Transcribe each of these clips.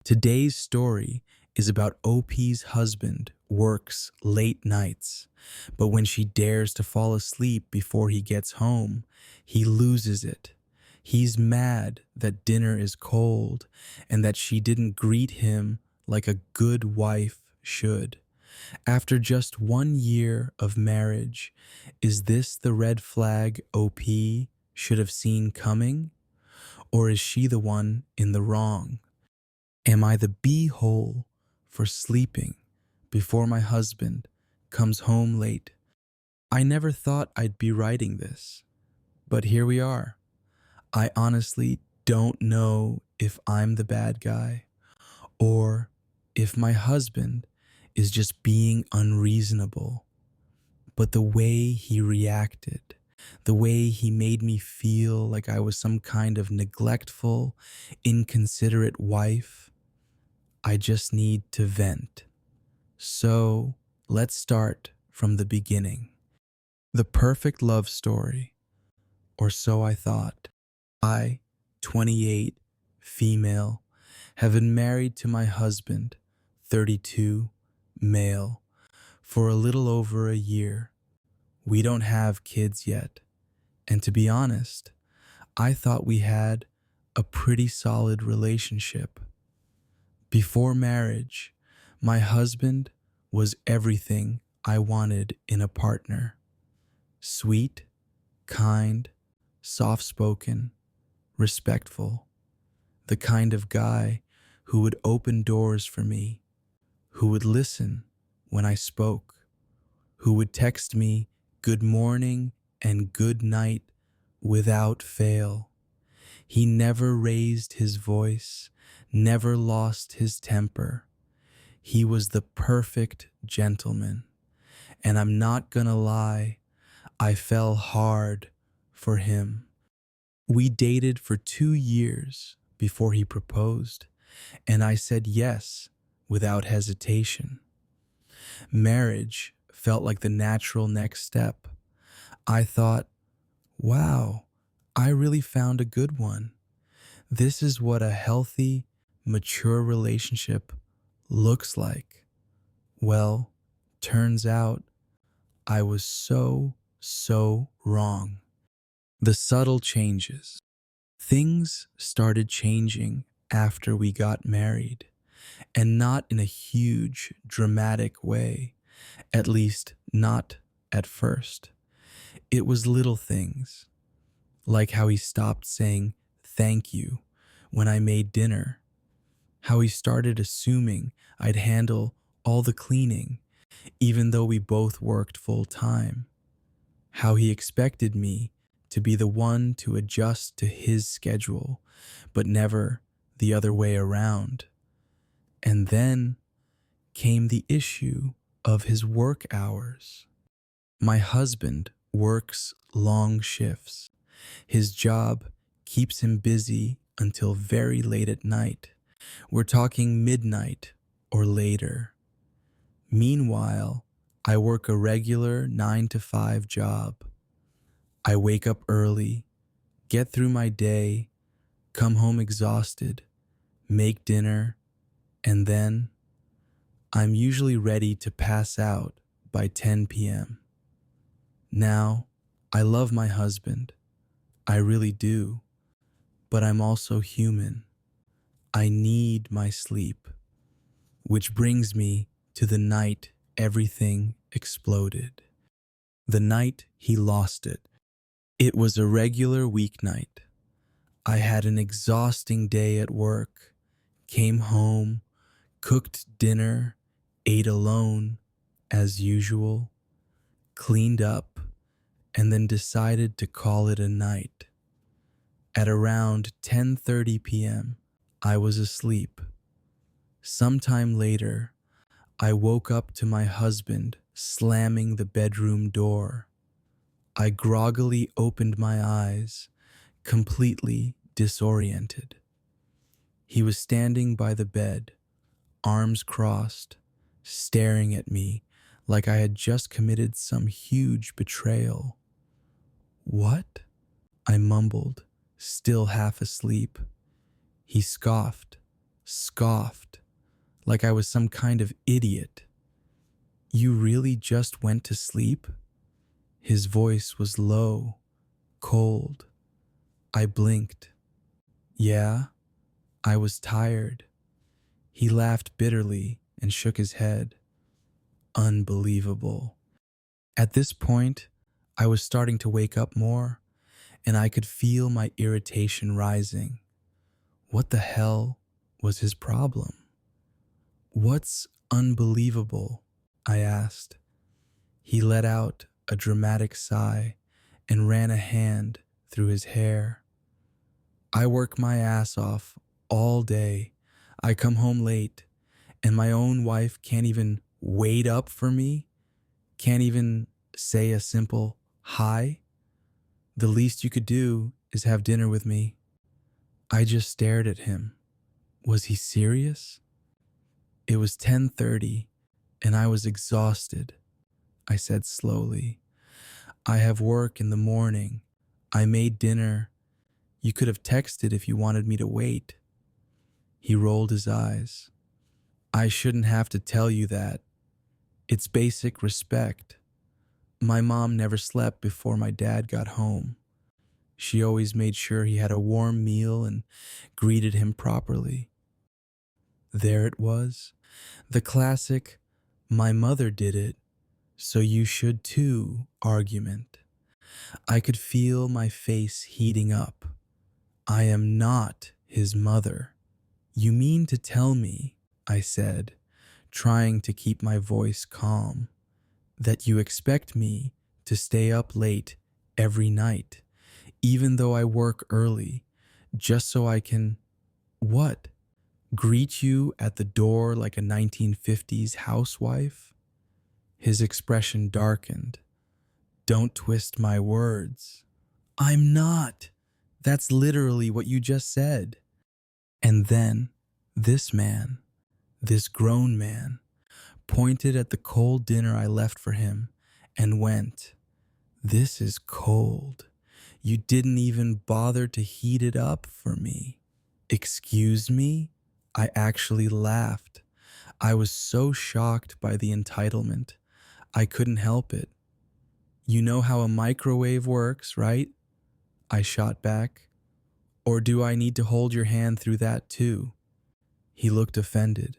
Today's story is about OP's husband works late nights, but when she dares to fall asleep before he gets home, he loses it. He's mad that dinner is cold and that she didn't greet him like a good wife should. After just 1 year of marriage, is this the red flag OP should have seen coming? Or is she the one in the wrong? Am I the b-hole for sleeping before my husband comes home late? I never thought I'd be writing this, but here we are. I honestly don't know if I'm the bad guy or if my husband is just being unreasonable. But the way he reacted, the way he made me feel like I was some kind of neglectful, inconsiderate wife, I just need to vent. So let's start from the beginning. The perfect love story, or so I thought. I, 28, female, have been married to my husband, 32, male, for a little over a year. We don't have kids yet, and to be honest, I thought we had a pretty solid relationship. Before marriage, my husband was everything I wanted in a partner. Sweet, kind, soft-spoken, respectful. The kind of guy who would open doors for me, who would listen when I spoke, who would text me good morning and good night without fail. He never raised his voice, never lost his temper. He was the perfect gentleman. And I'm not gonna lie, I fell hard for him. We dated for 2 years before he proposed, and I said yes without hesitation. Marriage felt like the natural next step. I thought, wow, I really found a good one. This is what a healthy, mature relationship looks like. Well, turns out I was so wrong. The subtle changes. Things started changing after we got married, and not in a huge, dramatic way, at least not at first. It was little things, like how he stopped saying thank you when I made dinner, how he started assuming I'd handle all the cleaning, even though we both worked full time, how he expected me to be the one to adjust to his schedule, but never the other way around. And then came the issue of his work hours. My husband works long shifts. His job keeps him busy until very late at night. We're talking midnight or later. Meanwhile, I work a regular 9 to 5 job. I wake up early, get through my day, come home exhausted, make dinner, and then I'm usually ready to pass out by 10 p.m. Now, I love my husband. I really do. But I'm also human. I need my sleep. Which brings me to the night everything exploded. The night he lost it. It was a regular weeknight. I had an exhausting day at work, came home, cooked dinner, ate alone, as usual, cleaned up, and then decided to call it a night. At around 10:30 p.m., I was asleep. Sometime later, I woke up to my husband slamming the bedroom door. I groggily opened my eyes, completely disoriented. He was standing by the bed, arms crossed, staring at me like I had just committed some huge betrayal. "What?" I mumbled, still half asleep. He scoffed, scoffed, like I was some kind of idiot. You really just went to sleep? His voice was low, cold. I blinked. Yeah, I was tired. He laughed bitterly and shook his head. Unbelievable. At this point, I was starting to wake up more, and I could feel my irritation rising. What the hell was his problem? What's unbelievable? I asked. He let out a dramatic sigh and ran a hand through his hair. I work my ass off all day. I come home late, and my own wife can't even wait up for me, can't even say a simple hi. The least you could do is have dinner with me. I just stared at him. Was he serious? It was 10:30 and I was exhausted. I said slowly, I have work in the morning. I made dinner. You could have texted if you wanted me to wait. He rolled his eyes. I shouldn't have to tell you that. It's basic respect. My mom never slept before my dad got home. She always made sure he had a warm meal and greeted him properly. There it was, the classic, my mother did it, so you should too argument. I could feel my face heating up. I am not his mother. You mean to tell me, I said, trying to keep my voice calm, that you expect me to stay up late every night, even though I work early, just so I can, what? Greet you at the door like a 1950s housewife? His expression darkened. Don't twist my words. I'm not. That's literally what you just said. And then this man, this grown man, pointed at the cold dinner I left for him and went, This is cold. You didn't even bother to heat it up for me. Excuse me? I actually laughed. I was so shocked by the entitlement. I couldn't help it. You know how a microwave works, right? I shot back. Or do I need to hold your hand through that too? He looked offended,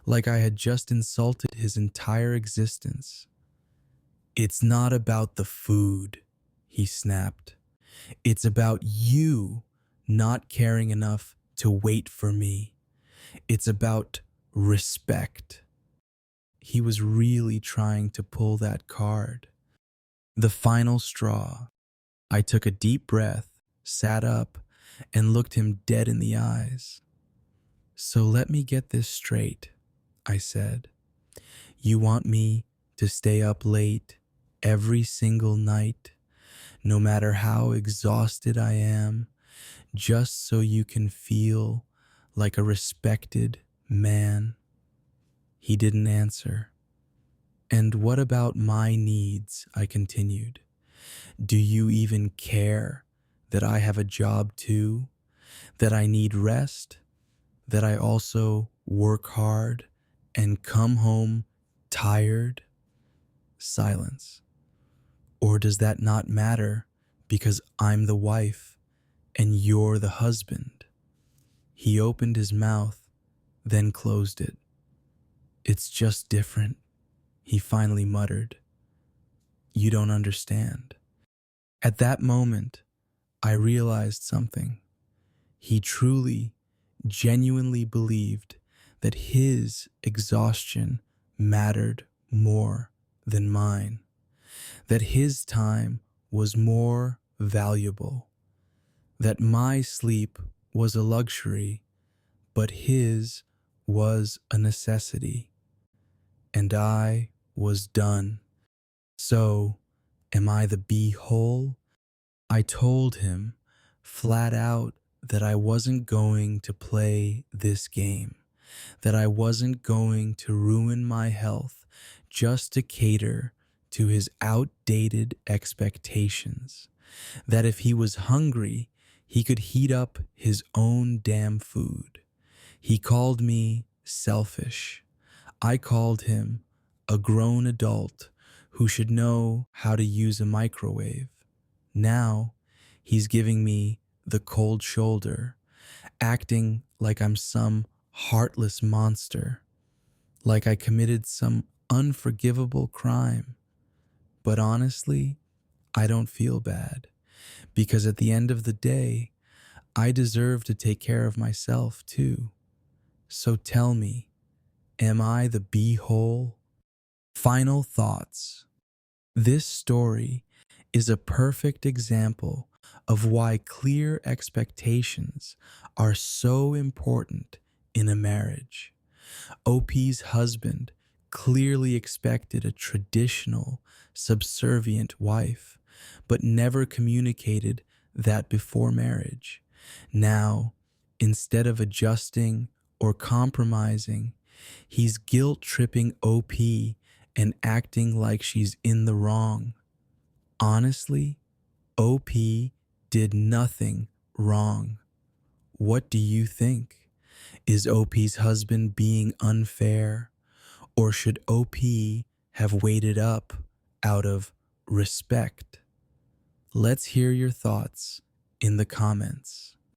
like I had just insulted his entire existence. It's not about the food, he snapped. It's about you not caring enough to wait for me. It's about respect. He was really trying to pull that card. The final straw. I took a deep breath, sat up, and looked him dead in the eyes. So let me get this straight, I said. You want me to stay up late every single night, no matter how exhausted I am, just so you can feel like a respected man? He didn't answer. And what about my needs? I continued. Do you even care that I have a job too? That I need rest? That I also work hard and come home tired? Silence. Or does that not matter because I'm the wife and you're the husband? He opened his mouth, then closed it. It's just different, he finally muttered. You don't understand. At that moment, I realized something. He truly, genuinely believed that his exhaustion mattered more than mine, that his time was more valuable, that my sleep was a luxury, but his was a necessity. And I was done. So, am I the b-hole? I told him flat out that I wasn't going to play this game, that I wasn't going to ruin my health just to cater to his outdated expectations, that if he was hungry, he could heat up his own damn food. He called me selfish. I called him a grown adult who should know how to use a microwave. Now he's giving me the cold shoulder, acting like I'm some heartless monster, like I committed some unforgivable crime. But honestly, I don't feel bad because at the end of the day, I deserve to take care of myself too. So tell me, am I the beehole? Final thoughts. This story is a perfect example of why clear expectations are so important in a marriage. OP's husband clearly expected a traditional, subservient wife, but never communicated that before marriage. Now, instead of adjusting or compromising, he's guilt tripping OP and acting like she's in the wrong. Honestly, OP did nothing wrong. What do you think? Is OP's husband being unfair? Or should OP have waited up out of respect? Let's hear your thoughts in the comments.